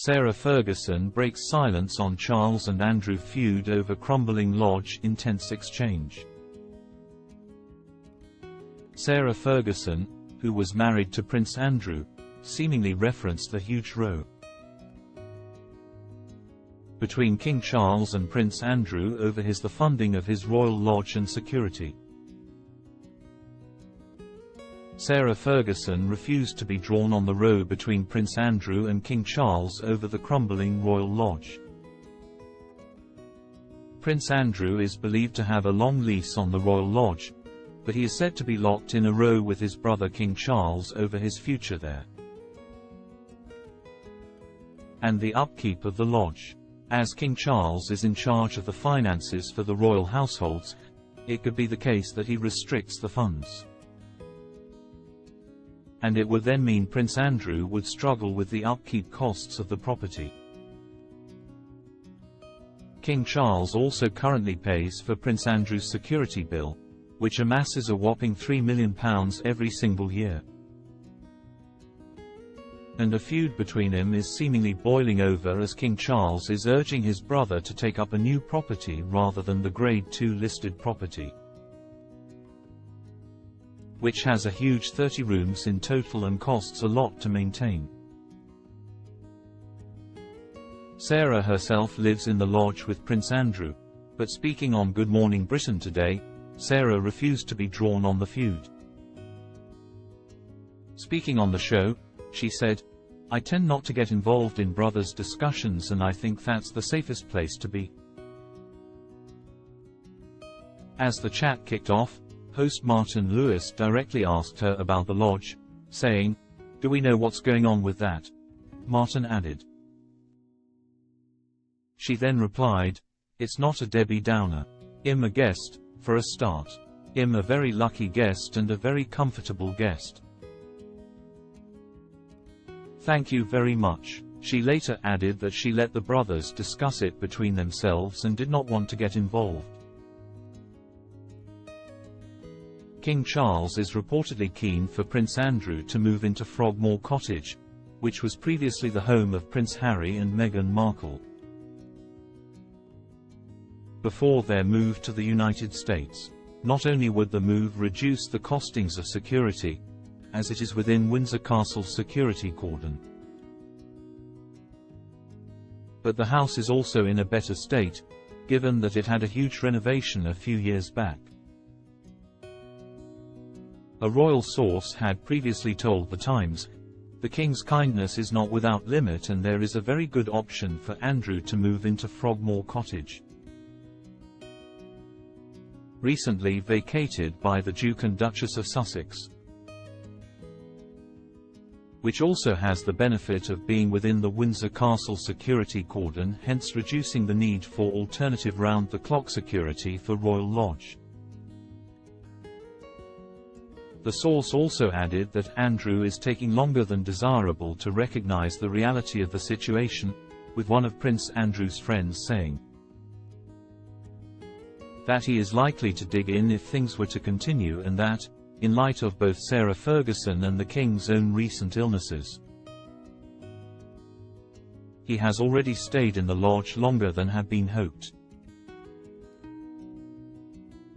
Sarah Ferguson breaks silence on Charles and Andrew feud over crumbling lodge, intense exchange. Sarah Ferguson, who was married to Prince Andrew, seemingly referenced the huge row between King Charles and Prince Andrew over the funding of his royal lodge and security. Sarah Ferguson refused to be drawn on the row between Prince Andrew and King Charles over the crumbling royal lodge. Prince Andrew is believed to have a long lease on the royal lodge, but he is said to be locked in a row with his brother King Charles over his future there and the upkeep of the lodge. As King Charles is in charge of the finances for the royal households, it could be the case that he restricts the funds. And it would then mean Prince Andrew would struggle with the upkeep costs of the property. King Charles also currently pays for Prince Andrew's security bill, which amasses a whopping £3 million every single year. And a feud between them is seemingly boiling over as King Charles is urging his brother to take up a new property rather than the Grade 2 listed property, which has a huge 30 rooms in total and costs a lot to maintain. Sarah herself lives in the lodge with Prince Andrew, but speaking on Good Morning Britain today, Sarah refused to be drawn on the feud. Speaking on the show, she said, "I tend not to get involved in brothers' discussions and I think that's the safest place to be." As the chat kicked off, host Martin Lewis directly asked her about the lodge, saying, "Do we know what's going on with that?" Martin added. She then replied, "It's not a Debbie Downer. I'm a guest, for a start. I'm a very lucky guest and a very comfortable guest. Thank you very much." She later added that she let the brothers discuss it between themselves and did not want to get involved. King Charles is reportedly keen for Prince Andrew to move into Frogmore Cottage, which was previously the home of Prince Harry and Meghan Markle before their move to the United States. Not only would the move reduce the costings of security, as it is within Windsor Castle's security cordon, but the house is also in a better state, given that it had a huge renovation a few years back. A royal source had previously told The Times, "The King's kindness is not without limit and there is a very good option for Andrew to move into Frogmore Cottage, recently vacated by the Duke and Duchess of Sussex, which also has the benefit of being within the Windsor Castle security cordon, hence reducing the need for alternative round-the-clock security for Royal Lodge." The source also added that Andrew is taking longer than desirable to recognize the reality of the situation, with one of Prince Andrew's friends saying that he is likely to dig in if things were to continue and that, in light of both Sarah Ferguson and the King's own recent illnesses, he has already stayed in the lodge longer than had been hoped.